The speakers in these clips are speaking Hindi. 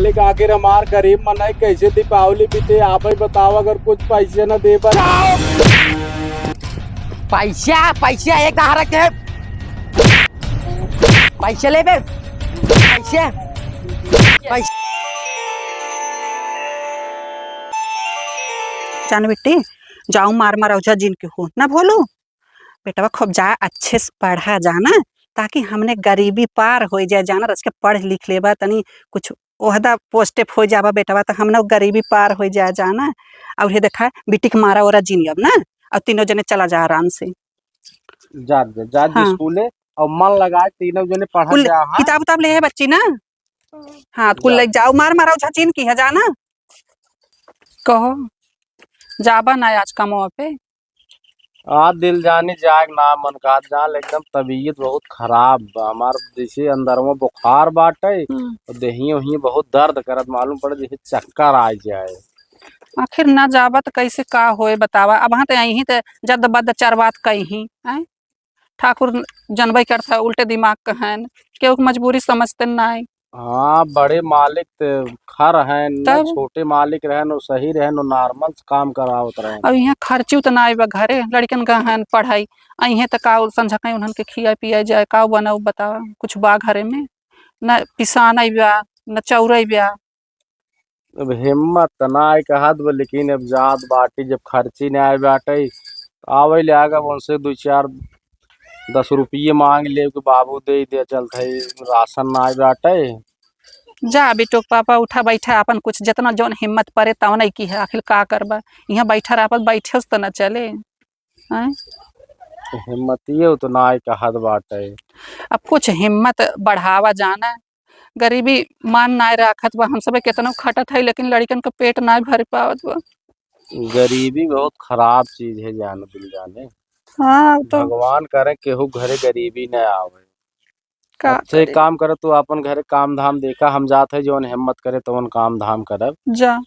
मालिक आखिर हमार गरीब मन है, कैसे दीपावली बीते आप ही बताओ। अगर कुछ पैसे न दे पर पैसा पैसा एक धारा के पैसे ले बे पैसे पैसे जान बेटी जाऊं मार मारौजा जिनके हो ना बोलो बेटा खूब जा अच्छे से पढ़ा जाना ताकि हमने गरीबी पार हो जाए जाना रच के पढ़ लिख लेबा तनी कुछ ओहदा पोस्टे हो जाबा बेटा तो हमने गरीबी पार हो जाए जाना। और ये देखा बेटी के मारा ओरा जिन अब ना और तीनों जने चला जा आराम से जा हाँ। स्कूले और मन लगा तीनों जने पढ़ा कुल जा। हाँ? किताब उताब ले है बच्ची ना हाँ कुल जा। ले जाओ मार मारौजा जिन की है जाना कहो जाबा ना आज का मौके पे आज दिल जाने जाग ना मन का जाल एकदम तबीयत बहुत खराब बा। हमार जैसे अंदर में बुखार बाटे और देही वही बहुत दर्द करत मालूम पड़े जैसे चक्कर आ जाए। आखिर ना जाबा तो कैसे का होए बतावा अब हाँ तो यही तो जद बद चार बात कही हैं ठाकुर जनबई करता उल्टे दिमाग का है क्यों मजबूरी समझते ना हाँ बड़े मालिक खर हैं न तब छोटे मालिक रहन वो सही रहन वो नॉर्मल काम करावत रहन। अब यहाँ खर्ची उतना आई बा घरे लड़कन का है पढ़ाई अहे तो का समझा कहीं उन्हन के खिया पिया जाए का बनाऊ बतावा कुछ बा घरे में न पिसान बा न चौरई बा। अब हिम्मत त ना आई कहत बा लेकिन अब जात बाटी जब खर्ची न आए बाटे आवे ले आगा उनसे 2-4-10 रुपये मांग ले कि बाबू दे चलते राशन ना आए बाटे। जा बेटो पापा उठा बैठा अपन कुछ जितना जौन हिम्मत पड़े तवन नहीं की है आखिर का करबा यहाँ बैठा रहा बैठे तो न चले हैं हिम्मतिये तो ना आई कहत बाटे। अब कुछ हिम्मत बढ़ावा जाना गरीबी मान ना रखत बा हम सब कितना खटत है लेकिन लड़कन का पेट ना भर पावत बा। गरीबी बहुत खराब चीज है जाने दिल जाने। हाँ तो भगवान करे केहू घरे गरीबी न आवे। का अच्छे एक काम करे तू अपन घरे काम धाम देखा हम जात है जौन हिम्मत करे तो काम धाम करब। जा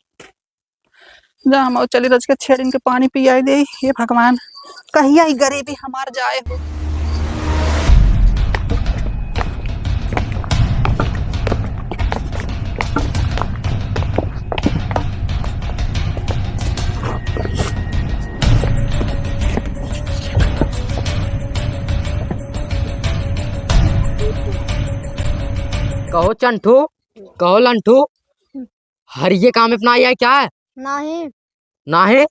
जा हम चली रज के छेड़िन के पानी पियाई दे हे भगवान कहिया ही गरीबी हमार जाए हो। कहो चंटू कहो लंटू हरिये काम अपना आया क्या है नहीं नाहे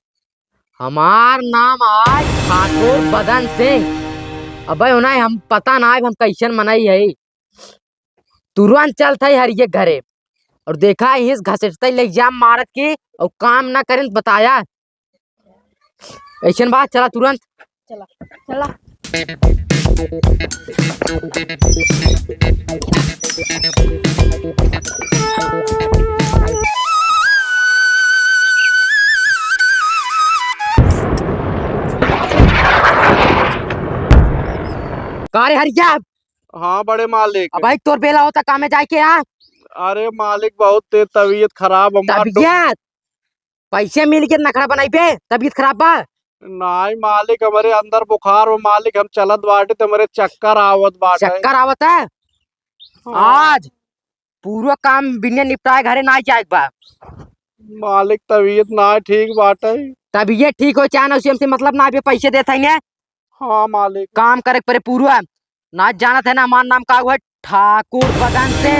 हमार नाम आज ठाकुर बदन सिंह अबे होना हम पता ना है हम कैसन मनाई है तुरंत चलता है हरिये घरे और देखा इस घसटते ले जाम मारत की और काम ना करें तो बताया ऐसन बात चला तुरंत चला चला का रे हरिया हाँ बड़े मालिक। अब भाई तोर बेला होता काम में जाके यहाँ अरे मालिक बहुत तेज तबीयत खराब हमार तबीयत पैसे मिल के नखरा बनाई पे तबीयत खराब बा नहीं मालिक हमारे अंदर बुखार हो मालिक हम चलत बाटे तो हमारे चक्कर आवत बाटे। चक्कर आवत है आज पूरा काम बिना निपटाए घरे ना जाए बा मालिक तबीयत ना ठीक बाटे। तबीयत ठीक हो चाहे ना उसी हमसे मतलब ना भी पैसे देते हैं हाँ मालिक काम करे परे पूरा ना जाना था ना हमार नाम का हुआ ठाकुर बदन से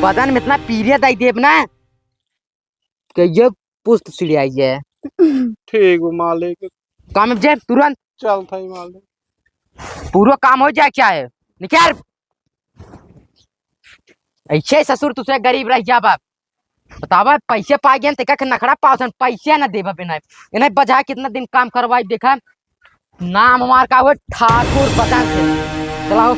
बदन में इतना पीरियड आई देव ना कि ये पुस्त सीढ़ी आई है ठीक हो मालिक काम में जे तुरंत चल था मालिक पूरा काम हो जाए क्या है निकाल ऐसे ससुर तुझसे गरीब रह जा बाप बतावा पैसे पा गए ते का नखड़ा पासन पैसे ना देबा बिना इन्हें बजा कितना दिन काम करवाई देखा नाम हमार का हुआ ठाकुर बदन से चलाओ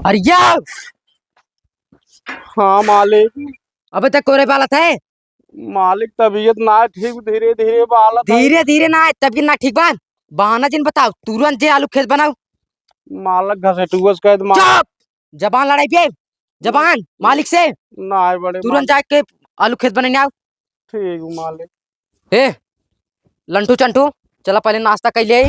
हरिया हाँ मालिक। अबे तक कोरे वाला थे। मालिक तबीयत ना ठीक, धीरे धीरे बालत है। धीरे धीरे ना तब ना ठीक बा। बहाना जिन बताओ तुरंत जे आलू खेत बनाओ। मालिक घसेटुअस कह चुप। जबान लड़ाई पे जबान मालिक से ना है बड़े तुरंत जाके आलू खेत बनाने आओ। ठीक मालिक। ए लंटू चंटू चला पहले नाश्ता कर ले।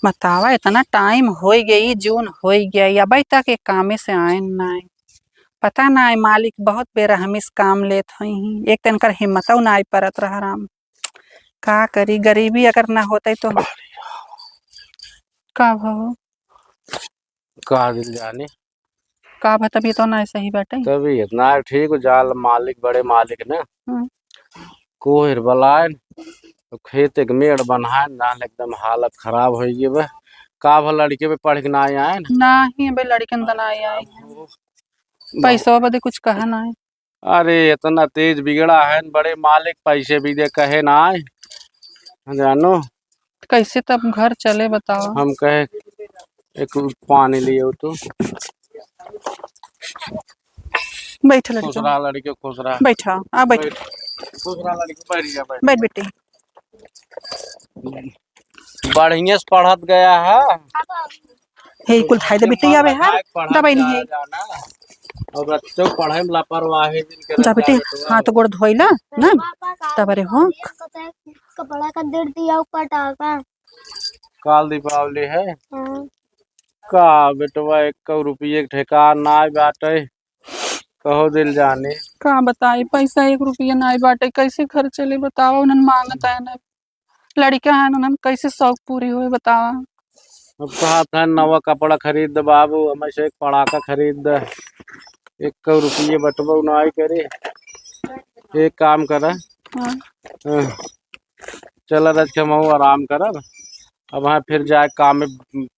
बतावा इतना टाइम हो गई, जून हो गया अभी तक एक कामे से आए ना। पता ना मालिक बहुत बेरहमिस काम लेत हई। एक दिन कर हिम्मत ना आई परत रहा राम। का करी, गरीबी अगर ना होते तो का हो का दिल जाने का तभी तो ना सही बैठे। तबीयत ना ठीक जाल मालिक बड़े मालिक ने हम्म। कोहिर बलायन तो खेत एक मेड़ बनाए ना एकदम हालत खराब हो गई बे। का भला लड़के पे पढ़ के ना आए न। नहीं अबे लड़कन तना आई पैसा बदे कुछ कहा ना है। अरे इतना तेज बिगड़ा है न, बड़े मालिक पैसे भी दे कहे ना आए जानो। कैसे तब घर चले बताओ। हम कहे एक पानी लिए हो तो बैठ खुश लड़के रहा लड़के खुश रहा। बैठा आ बैठ खुश रहा लड़के बैठ गया बैठ बेटी। बढ़िया से पढ़त गया है। हे कुल थाई दे बेटी आवे यार दबाई नहीं है। और बच्चों पढ़ाई में लापरवाही जा बेटी हाथ गोड़ धोइला ना तबरे हो। कपड़ा का दे दिया पटाखा। काल दीपावली है। का बेटवा 1 रुपये के ठेकान ना बाटे कहो दिल जाने। का बताई पैसा 1 रुपया ना बाटे कैसे घर चले बतावा। उन्हन मांगता है ना लड़का है उन्हन कैसे शौक पूरी हुए बतावा। अब कहा था नवा कपड़ा खरीद दे बाबू, हमें से एक पड़ाका खरीद दे। 1 रुपये बटवा उनाई करे। एक काम करा हाँ। चल रज के महू आराम करब। अब हाँ फिर जाए काम में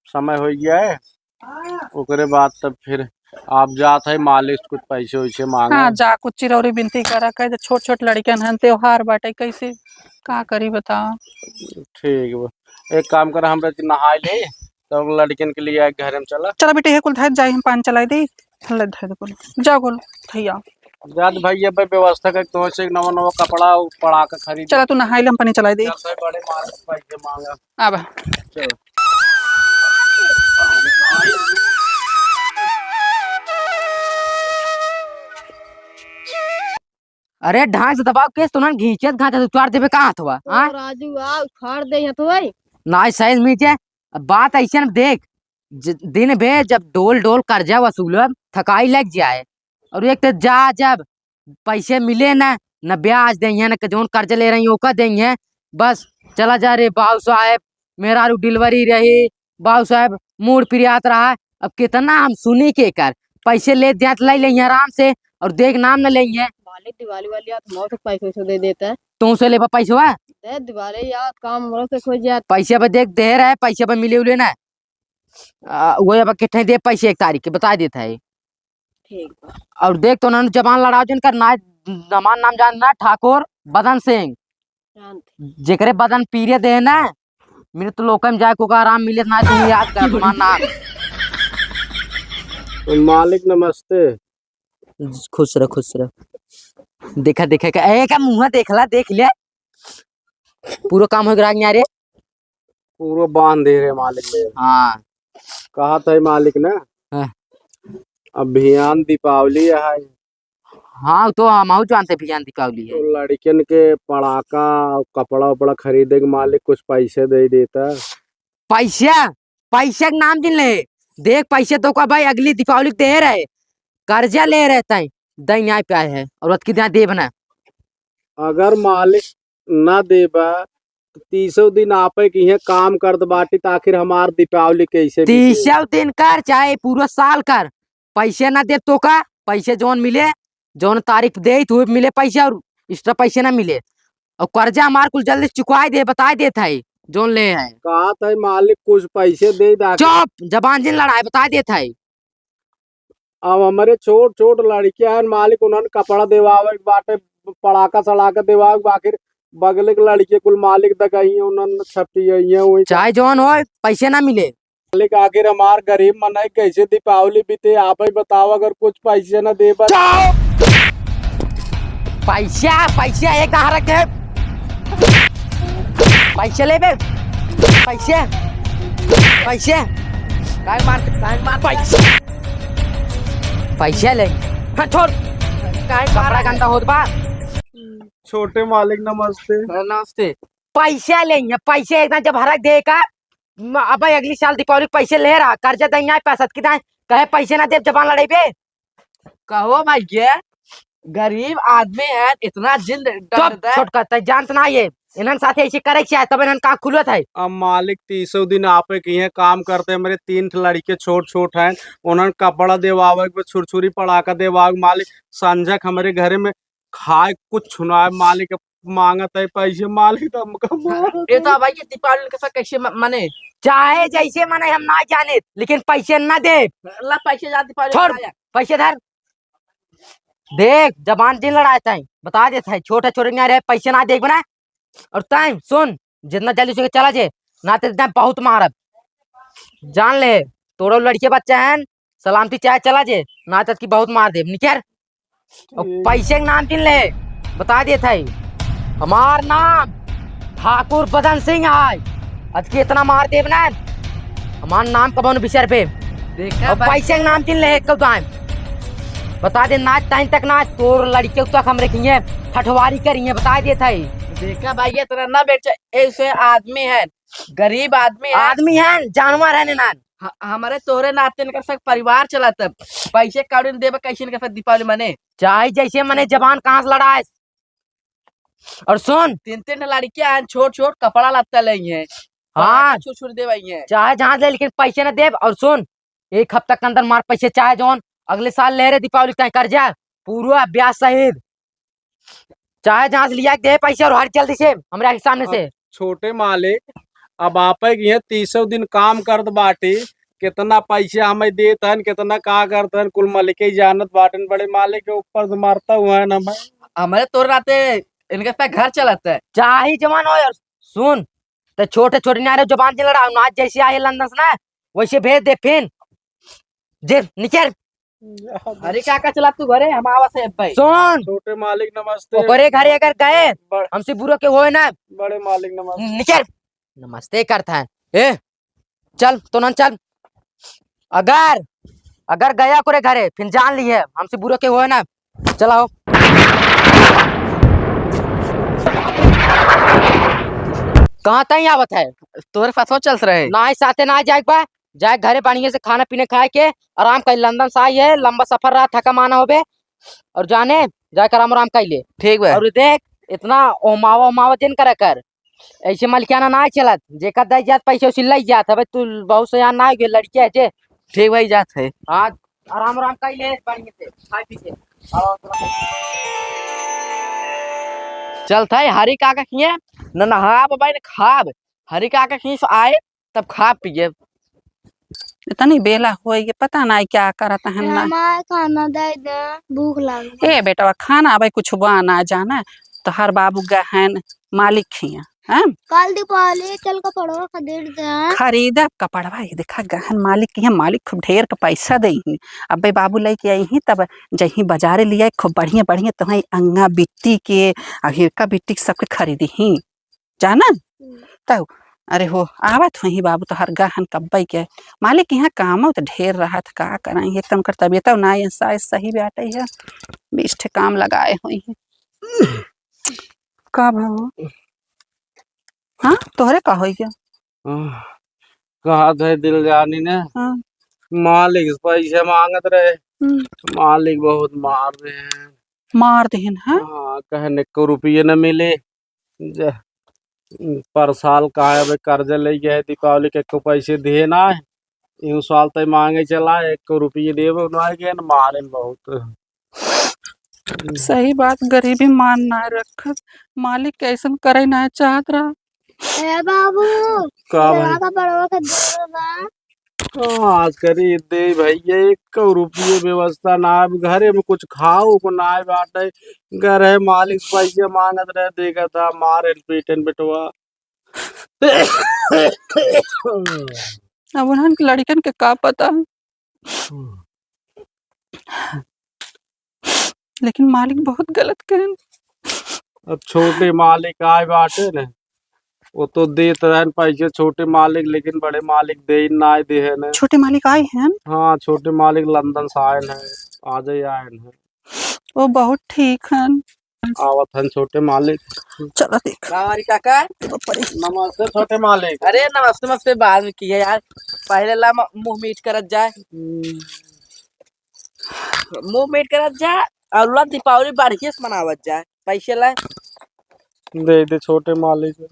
समय हो गया है। ओकरे बाद तब फिर आप जात है मालिक से कुछ पैसे वैसे मांगे। हाँ जा कुछ चिरौरी बिनती करा कह छोट छोट लड़कन हन त्योहार बाटे कैसे का करी बताओ। ठीक बा एक काम कर हम नहा ले तब लड़किन के लिए घर में चला। चला बेटे हे कुल धाय जाए हम पान चलाई दे ले धाय दे कुल जाओ कुल भैया। जात भाई अब व्यवस्था कर तो से नवा नवा कपड़ा पड़ा का खरीद। चला तू नहाई ले हम पानी चलाई दे बड़े मालिक पैसे मांगा। अब चल अरे ढांक से दबाव केस तुरंत घींचत घाट उतार देबे कहाँ थवा हां राजू आ उखाड़ दे है तो भाई। ना साइज मीटे बात ऐसे न देख दिन भे जब डोल डोल कर्जा वसूलब थकाई लग जाए और एक तो जा जब पैसे मिले ना न ब्याज देंगे न जोन कर्जा ले रही ओका देंगे। बस चला जा रे बाबू साहब मेरा डिलीवरी रही बाबू साहब मूड प्रियात रहा। अब कितना हम सुनी के कर पैसे ले दिया लाई लेंगे आराम से और देख नाम न लेंगे। मालिक दिवाली वाली याद मौत पैसे से दे देता है। तू से ले पैसा दे दिवाली याद काम मोर से खोज जात। पैसे पर देख दे रहा है पैसे पर मिले उले ना वो अब कितने दे पैसे 1 तारीख के बता देता है। ठीक बा। और देख तो उन्होंने जबान लड़ाओ जिनका ना जमान नाम जानना ठाकुर बदन सिंह शांति जेकरे बदन पीरे दे ना मेरे तो लोकम जाए को आराम मिले ना तुम याद कर तुम्हारा नाम। मालिक नमस्ते। खुश रह देखा देखा का मुंह देखला देख ले पूरा काम हो गया यार। पूरा बांध दे रहे मालिक ने। हाँ कहा था मालिक ने हाँ। अभियान दीपावली है, हाँ तो हम जानते भी दीपावली है। तो लड़कियन के पड़ाका और कपड़ा उपड़ा खरीदे के मालिक कुछ पैसे दे देता। पैसा पैसे के नाम दिन ले देख, पैसे तो का भाई अगली दीपावली दे रहे, कर्जा ले रहे तय दई न्याय पे आए है और की दे बना। अगर मालिक ना देबा तो 30 दिन आपे की है काम कर द बाटी, तो आखिर हमार दीपावली कैसे बीते? 30 दिन कर चाहे पूरा साल कर, पैसे ना दे तो का पैसे जोन मिले, जोन तारीफ दे तो मिले पैसे, और एक्स्ट्रा पैसे ना मिले। और कर्जा हमार कुल जल्दी चुकाए दे, बता देता है जोन ले है। कहा था मालिक कुछ पैसे दे दा। चुप जबान जिन लड़ाई बता देता है। अब हमारे छोट छोट लड़कियां हैं मालिक, उन्होंने कपड़ा देवावे के बाटे, पड़ाका सड़ाका देवावे के, बाकी बगले के लड़के कुल मालिक दगाई है, उन्होंने छपटी है वही। चाहे जोन हो पैसे ना मिले। मालिक आखिर हमार गरीब मनाई कैसे दीपावली बीते, आप ही बताओ। अगर कुछ पैसे ना दे पैसा पैसा एक कहाँ रखे, पैसे ले बे, पैसे पैसे पैसे पैसे ले। हाँ छोड़ कपड़ा गंदा होत बा। छोटे मालिक नमस्ते। नमस्ते। पैसे लेंगे, पैसे इतना जब हरक दे का अब अगली साल दीपावली पैसे ले रहा, कर्जा देंगे पैसा कितना कहे पैसे ना दे जबान लड़ाई पे। कहो भाई ये गरीब आदमी है, इतना जिंद छोट करता जानत ना ये इन्हन साथे ऐसे करे चाहिए तब इन्हन का खुलत है। अब मालिक 30 दिन आपे की है काम करते हैं, मेरे 3 लड़के छोट छोट हैं, उन्होंने कपड़ा देवावे के, छुरछुरी पड़ाका देवावे। मालिक संजक हमारे घरे में खाए कुछ छुना मालिक मांगत है पैसे, मालिक ये तो भाई ये दीपावली के साथ कैसे मने चाहे जैसे मने हम ना जाने, लेकिन पैसे ना दे। अल्लाह पैसे जा दीपावली छोड़ मनाया। पैसे धर देख जबान दिन लड़ाता है बता देता है, छोटे छोटे नहीं रहे पैसे ना देख बना। और टाइम सुन जितना जल्दी से चला जे ना तो बहुत मारब जान ले, तोड़ो लड़के बच्चे हैं सलामती चाहे चला जे ना तो की बहुत मार दे निकर। और पैसे के नाम किन ले बता देता है, हमार नाम ठाकुर बदन सिंह है, आज के इतना मार देव ना हमार नाम कबन बिसर पे। देखा और पैसे के नाम किन ले कब टाइम बता दे, नाच टाइम तक नाच तोर लड़के तक हम रखेंगे ठठवारी करेंगे बता देता है। देखा भाई ये तेरा ना बेटा ऐसे आदमी है, गरीब आदमी है, आदमी है जानवर है ना। हमारे तोरे नाते कर सक परिवार चलाता, पैसे काउंट देवे कैसे नहीं कर सकते दीपावली मने। चाहे जैसे मने जबान कहाँ से लड़ाए। और सुन 3 लड़कियां हैं, छोट छोट कपड़ा लत्ता लेंगे, हाँ छोड़ छोड़ देवाइए। चाहे जहाँ से लेकिन पैसे न दे। और सुन 1 हफ्ता के अंदर मार पैसे, चाहे जोन अगले साल ले रहे दीपावली तय कर जा पूरा ब्याज सहित, चाहे जहाँ से लिया दे पैसे और हर जल्दी से हमारे सामने से। छोटे मालिक अब आप की है 30 दिन काम कर बाटी, कितना पैसा हमें देते हैं, कितना का करते हैं, कुल मालिक ही जानत बाटन, बड़े मालिक के ऊपर से मारता हुआ है ना भाई। हमारे तोरे नाते इनके पे घर चलाता है। चाहे जवान हो यार सुन तो छोटे छोटे नारे जबान से लड़ा नाच जैसे आए लंदन से ना वैसे भेज दे फिर जे निकल। अरे काका चला तू घरे हम आवा से भाई। सुन छोटे मालिक नमस्ते। ओकरे घरे अगर गए बड़- हमसे बुरा के होए ना बड़े मालिक नमस्ते। निकल नमस्ते करता है। ए चल तो न चल, अगर अगर गया करे घरे फिर जान ली है हमसे बुरा के होए ना चलाओ। कहाँ तई आवत है तोरे फसवा चल रहे ना ही साथे ना जाए बा, जाए घरे बढ़िया से खाना पीने खाए के आराम कर। लंदन से आई है लंबा सफर रहा थका माना होबे और जाने जाकर आराम आराम कर ले। ठीक है। और देख इतना ओमावा ओमावा दिन करे कर ऐसे मलिकाना ना चलत जेकर दे जात पैसे उसी लई जात है। तू बहुत से यहाँ ना गे लड़की है जे ठीक भाई जात है। हाँ आराम आराम कर ले बढ़िया से खाए पी के। चलता है हरी काका खिए न नहा बाबा ने खाब, हरी काका खींच आए तब खा पिए। इतनी बेला हो ये पता ना क्या करता है ना। हमारे खाना दे दे भूख लगी। ए बेटा खाना अब कुछ बना जाना तो हर बाबू गहन मालिक खिया हैं कल दीपावली चल के पड़ो खरीद दे। खरीदा कपड़वा ये देखा गहन मालिक की है, मालिक खूब ढेर का पैसा दे ही। अब भाई बाबू लेके आई ही तब जही बाजारे लिया खूब बढ़िया बढ़िया तुम्हारी अंगा बिट्टी के हिरका बिट्टी के सबके खरीदी ही। जाना तब अरे हो आवत हुई बाबू तो हर गहन कब्बई के मालिक यहाँ काम तो ढेर रहा था का कराई एकदम कर तबियत ना सही बैठे है 20 ठे काम लगाए हुई है का भाव हाँ तोहरे का हो गया कहा था दिल जानी ने हाँ मालिक पैसे मांगत रहे हम्म, मालिक बहुत मार रहे हैं मार देहन हाँ हाँ कहने को रुपये न मिले ज- पर साल का है भाई कर्जा ले गए दीपावली के को पैसे दिए ना है यूं साल तक मांगे चला 1 रुपये देवे ना के न मारे बहुत सही बात गरीबी मान ना रखत मालिक कैसन करे ना चाहत रहा ए बाबू का भाई चला का पड़वा खरीद बा आज करी दे भैया 1 रुपये व्यवस्था ना है घरे में कुछ खाओ को ना है बाटे घर है मालिक पैसे मांगत रहे देखा था मारे पीटन बिटवा अब उन्हन के लड़कन के का पता लेकिन मालिक बहुत गलत कहन अब छोटे मालिक आए बाटे ने वो तो देते रहन पैसे छोटे मालिक लेकिन बड़े मालिक दे ही ना दे है छोटे मालिक आए हैं हाँ छोटे मालिक लंदन से आए हैं आज ही आए हैं वो बहुत ठीक हैं आवत हैं छोटे मालिक चलो देख हमारी काका नमस्ते छोटे मालिक अरे नमस्ते नमस्ते बाद में किया यार पहले ला मुंह मीट करत जाए मुंह मीट करत जाए और ला दीपावली बढ़िया से मनावत जाए पैसे ला दे दे छोटे मालिक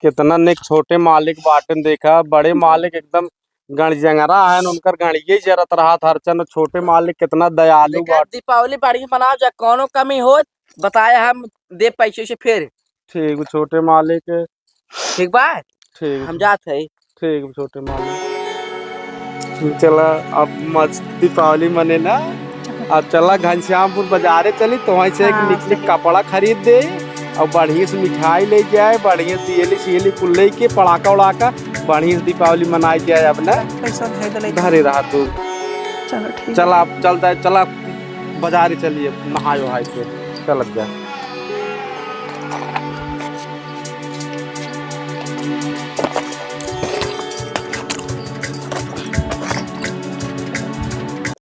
कितना निक छोटे मालिक बाटन देखा बड़े मालिक एकदम गणजंगरा है उनकर गणिये जरत रहा था हरचन छोटे मालिक कितना दयालु लेकिन बाट दीपावली बढ़िया मनाओ जाए कोनो कमी हो बताया हम दे पैसे से फिर ठीक छोटे मालिक ठीक बा ठीक हम जात है ठीक छोटे मालिक चला अब मस्त दीपावली मने ना अब चला घनश्यामपुर बाजारे चली तो वहीं से एक हाँ, निकली कपड़ा खरीद दे और बढ़िया से मिठाई ले जाए बढ़िया से दियली सियली कुल ले के पड़ाका उड़ाका बढ़िया से दीपावली मनाई जाए अब ना पैसा भेज दे घरे रहा तू चलो ठीक चला अब चलता है चला बाजारे चलिए नहाए वहाए के चल जा